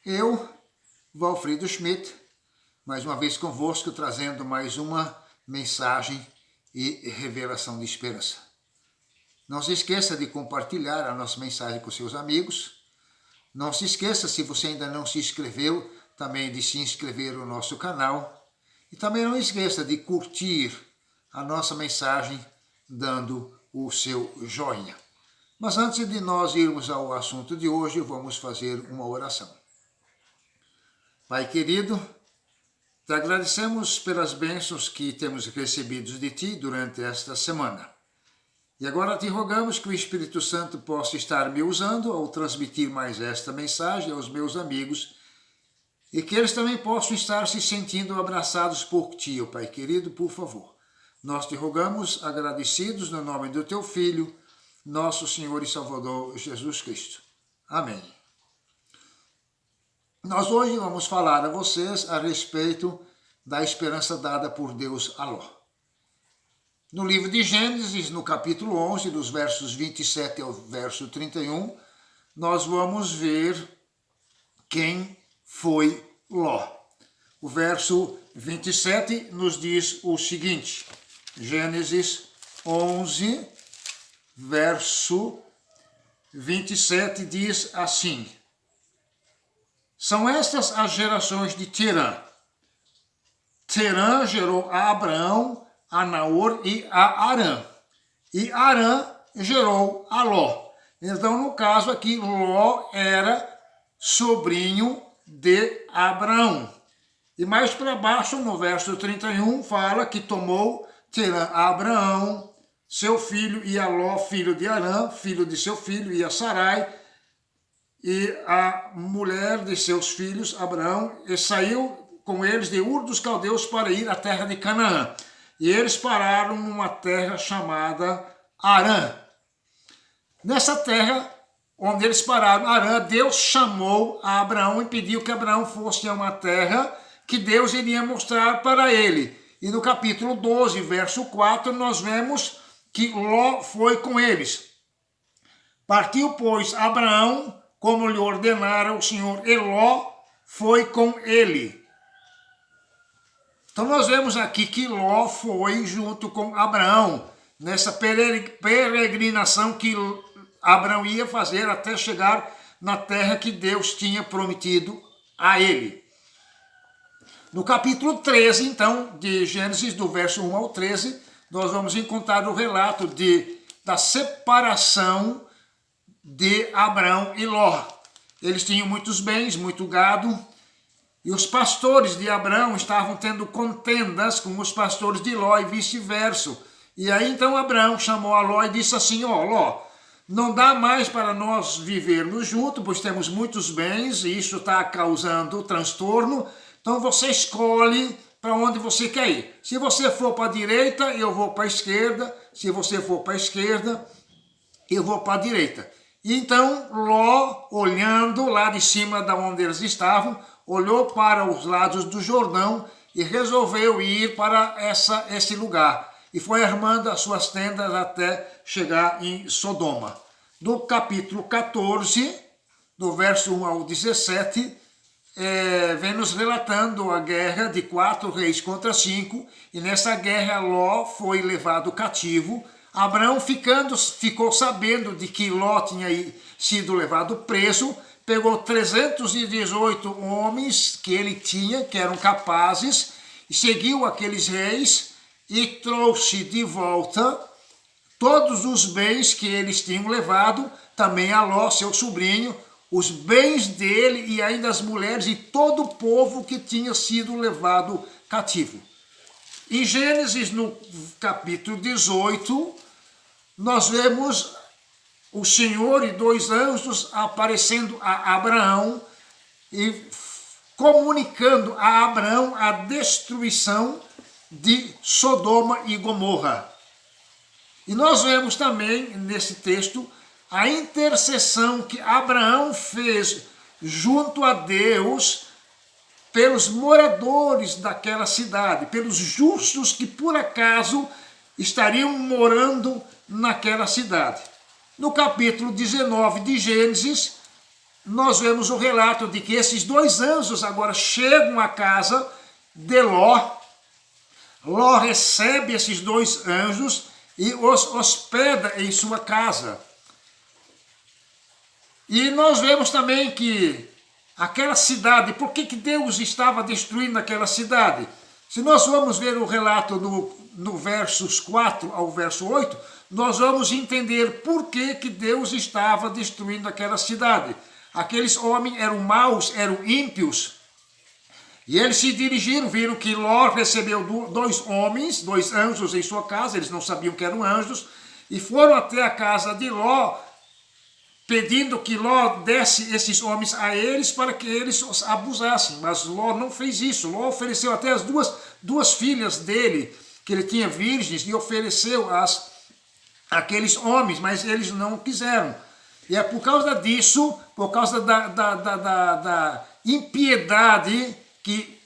Eu, Valfrido Schmidt, mais uma vez convosco, trazendo mais uma mensagem e revelação de esperança. Não se esqueça de compartilhar a nossa mensagem com seus amigos. Não se esqueça, se você ainda não se inscreveu, também de se inscrever no nosso canal. E também não esqueça de curtir a nossa mensagem dando o seu joinha. Mas antes de nós irmos ao assunto de hoje, vamos fazer uma oração. Pai querido, te agradecemos pelas bênçãos que temos recebido de Ti durante esta semana. E agora te rogamos que o Espírito Santo possa estar me usando ao transmitir mais esta mensagem aos meus amigos e que eles também possam estar se sentindo abraçados por Ti, ó Pai querido, por favor. Nós te rogamos agradecidos no nome do Teu Filho, nosso Senhor e Salvador Jesus Cristo. Amém. Nós hoje vamos falar a vocês a respeito da esperança dada por Deus a Ló. No livro de Gênesis, no capítulo 11, dos versos 27 ao verso 31, nós vamos ver quem foi Ló. O verso 27 nos diz o seguinte, Gênesis 11, verso 27 diz assim: São estas as gerações de Terã. Terã gerou a Abraão, a Naor e a Harã. E Harã gerou a Ló. Então, no caso aqui, Ló era sobrinho de Abraão. E mais para baixo, no verso 31, fala que tomou Terã a Abraão, seu filho, e a Ló, filho de Harã, filho de seu filho, e a Sarai, e a mulher de seus filhos, Abraão, e saiu com eles de Ur dos Caldeus para ir à terra de Canaã. E eles pararam numa terra chamada Harã. Nessa terra onde eles pararam, Harã, Deus chamou a Abraão e pediu que Abraão fosse a uma terra que Deus iria mostrar para ele. E no capítulo 12, verso 4, nós vemos que Ló foi com eles. Partiu, pois, Abraão, como lhe ordenara o Senhor, e Ló foi com ele. Então nós vemos aqui que Ló foi junto com Abraão, nessa peregrinação que Abraão ia fazer até chegar na terra que Deus tinha prometido a ele. No capítulo 13, então, de Gênesis, do verso 1 ao 13, nós vamos encontrar o relato da separação de Abraão e Ló. Eles tinham muitos bens, muito gado, e os pastores de Abraão estavam tendo contendas com os pastores de Ló e vice-versa. E aí então Abraão chamou a Ló e disse assim, Ló, não dá mais para nós vivermos juntos, pois temos muitos bens e isso está causando transtorno, então você escolhe para onde você quer ir. Se você for para a direita, eu vou para a esquerda, se você for para a esquerda, eu vou para a direita. E então Ló, olhando lá de cima de onde eles estavam, olhou para os lados do Jordão e resolveu ir para esse lugar. E foi armando as suas tendas até chegar em Sodoma. No capítulo 14, do verso 1 ao 17, vem nos relatando a guerra de 4 reis contra 5. E nessa guerra Ló foi levado cativo. Abraão ficou sabendo de que Ló tinha sido levado preso, pegou 318 homens que ele tinha, que eram capazes, e seguiu aqueles reis e trouxe de volta todos os bens que eles tinham levado, também a Ló, seu sobrinho, os bens dele e ainda as mulheres e todo o povo que tinha sido levado cativo. Em Gênesis, no capítulo 18, nós vemos o Senhor e 2 anjos aparecendo a Abraão e comunicando a Abraão a destruição de Sodoma e Gomorra. E nós vemos também nesse texto a intercessão que Abraão fez junto a Deus pelos moradores daquela cidade, pelos justos que por acaso estariam morando naquela cidade. No capítulo 19 de Gênesis, nós vemos o relato de que esses dois anjos agora chegam à casa de Ló. Ló recebe esses dois anjos e os hospeda em sua casa. E nós vemos também que aquela cidade, por que Deus estava destruindo aquela cidade? Se nós vamos ver o relato no versos 4 ao verso 8, nós vamos entender por que Deus estava destruindo aquela cidade. Aqueles homens eram maus, eram ímpios. E eles se dirigiram, viram que Ló recebeu dois homens, dois anjos em sua casa, eles não sabiam que eram anjos, e foram até a casa de Ló, pedindo que Ló desse esses homens a eles para que eles os abusassem. Mas Ló não fez isso. Ló ofereceu até as duas filhas dele, que ele tinha virgens, e ofereceu àqueles homens, mas eles não quiseram. E é por causa disso, por causa da impiedade que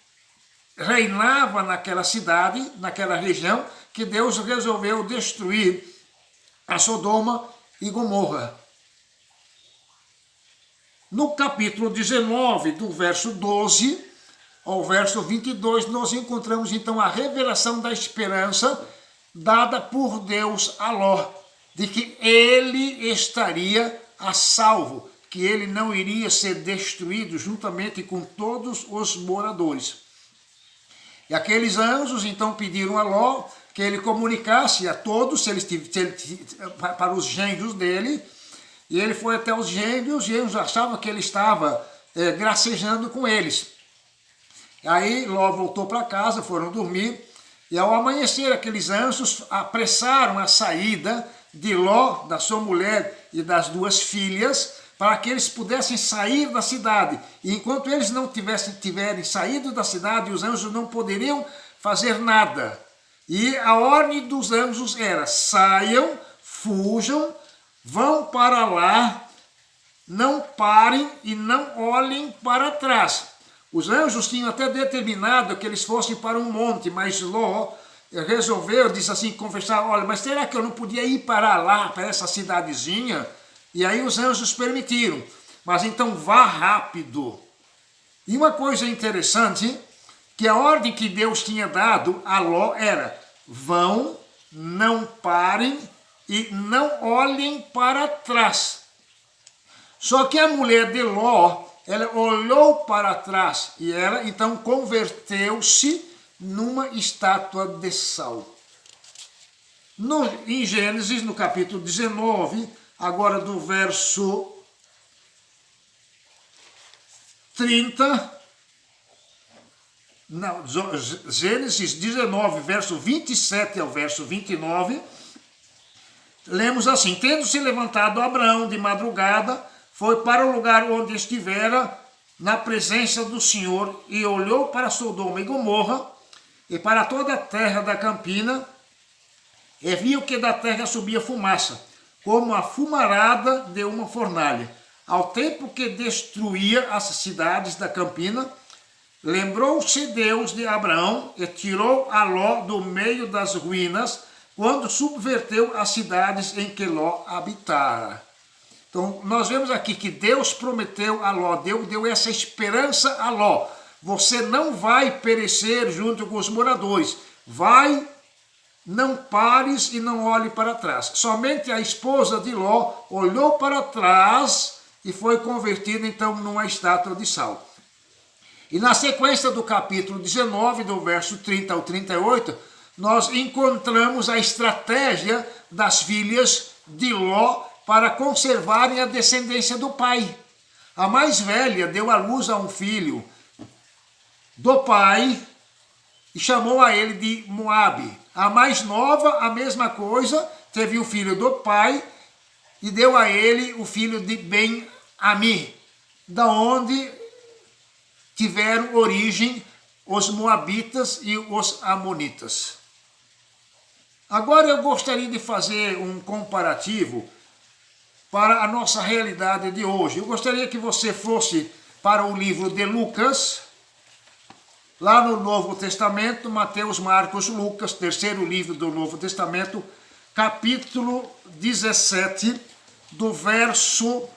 reinava naquela cidade, naquela região, que Deus resolveu destruir a Sodoma e Gomorra. No capítulo 19, do verso 12 ao verso 22, nós encontramos então a revelação da esperança dada por Deus a Ló, de que ele estaria a salvo, que ele não iria ser destruído juntamente com todos os moradores. E aqueles anjos então pediram a Ló que ele comunicasse a todos, para os gênios dele, e ele foi até os gênios achavam que ele estava gracejando com eles. Aí Ló voltou para casa, foram dormir, e ao amanhecer aqueles anjos apressaram a saída de Ló, da sua mulher e das duas filhas, para que eles pudessem sair da cidade. E enquanto eles não tiverem saído da cidade, os anjos não poderiam fazer nada. E a ordem dos anjos era: saiam, fujam, vão para lá, não parem e não olhem para trás. Os anjos tinham até determinado que eles fossem para um monte, mas Ló resolveu, disse assim, conversar: olha, mas será que eu não podia ir para lá, para essa cidadezinha? E aí os anjos permitiram, mas então vá rápido. E uma coisa interessante, que a ordem que Deus tinha dado a Ló era: vão, não parem e não olhem para trás. Só que a mulher de Ló, ela olhou para trás e ela então converteu-se numa estátua de sal. Em Gênesis, no capítulo 19, agora do verso 30, não, Gênesis 19, verso 27 ao verso 29, lemos assim: tendo-se levantado Abraão de madrugada, foi para o lugar onde estivera na presença do Senhor e olhou para Sodoma e Gomorra e para toda a terra da campina, e viu que da terra subia fumaça, como a fumarada de uma fornalha. Ao tempo que destruía as cidades da campina, lembrou-se Deus de Abraão e tirou a Ló do meio das ruínas, quando subverteu as cidades em que Ló habitara. Então, nós vemos aqui que Deus prometeu a Ló, deu essa esperança a Ló: você não vai perecer junto com os moradores, vai, não pares e não olhe para trás. Somente a esposa de Ló olhou para trás e foi convertida então numa estátua de sal. E na sequência do capítulo 19, do verso 30 ao 38, nós encontramos a estratégia das filhas de Ló para conservarem a descendência do pai. A mais velha deu à luz a um filho do pai e chamou a ele de Moabe. A mais nova, a mesma coisa, teve o filho do pai e deu a ele o filho de Ben-Ami, da onde tiveram origem os moabitas e os amonitas. Agora eu gostaria de fazer um comparativo para a nossa realidade de hoje. Eu gostaria que você fosse para o livro de Lucas, lá no Novo Testamento, Mateus, Marcos, Lucas, terceiro livro do Novo Testamento, capítulo 17, do verso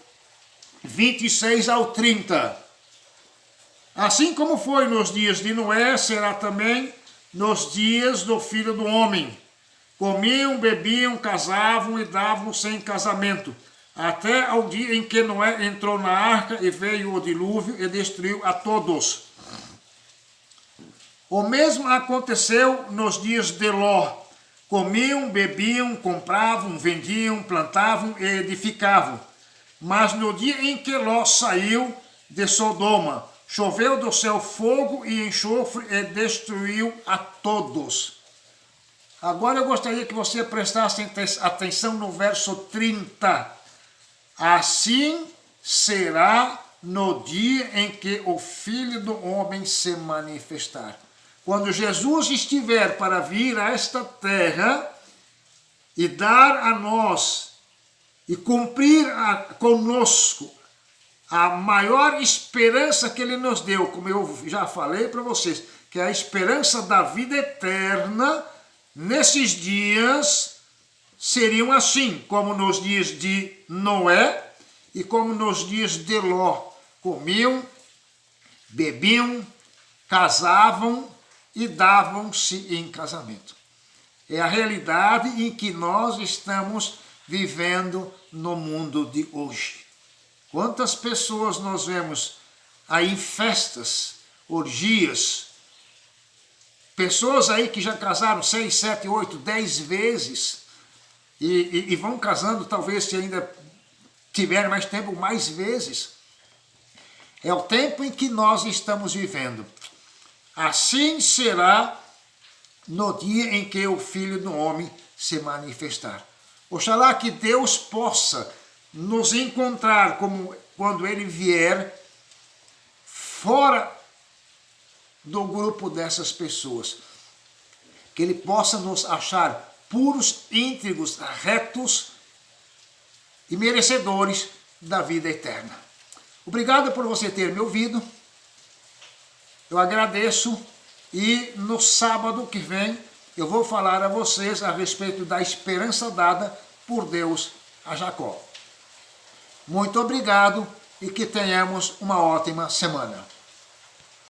26 ao 30. Assim como foi nos dias de Noé, será também nos dias do Filho do Homem. Comiam, bebiam, casavam e davam sem casamento, até ao dia em que Noé entrou na arca e veio o dilúvio e destruiu a todos. O mesmo aconteceu nos dias de Ló. Comiam, bebiam, compravam, vendiam, plantavam e edificavam. Mas no dia em que Ló saiu de Sodoma, choveu do céu fogo e enxofre e destruiu a todos. Agora eu gostaria que você prestasse atenção no verso 30. Assim será no dia em que o Filho do Homem se manifestar. Quando Jesus estiver para vir a esta terra e dar a nós e cumprir conosco a maior esperança que Ele nos deu, como eu já falei para vocês, que é a esperança da vida eterna, nesses dias seriam assim, como nos dias de Noé e como nos dias de Ló. Comiam, bebiam, casavam e davam-se em casamento. É a realidade em que nós estamos vivendo no mundo de hoje. Quantas pessoas nós vemos aí em festas, orgias, pessoas aí que já casaram 6, 7, 8, 10 vezes e vão casando, talvez se ainda tiverem mais tempo, mais vezes. É o tempo em que nós estamos vivendo. Assim será no dia em que o Filho do Homem se manifestar. Oxalá que Deus possa nos encontrar como quando Ele vier fora do grupo dessas pessoas. Que Ele possa nos achar puros, íntegros, retos e merecedores da vida eterna. Obrigado por você ter me ouvido. Eu agradeço e no sábado que vem eu vou falar a vocês a respeito da esperança dada por Deus a Jacó. Muito obrigado e que tenhamos uma ótima semana.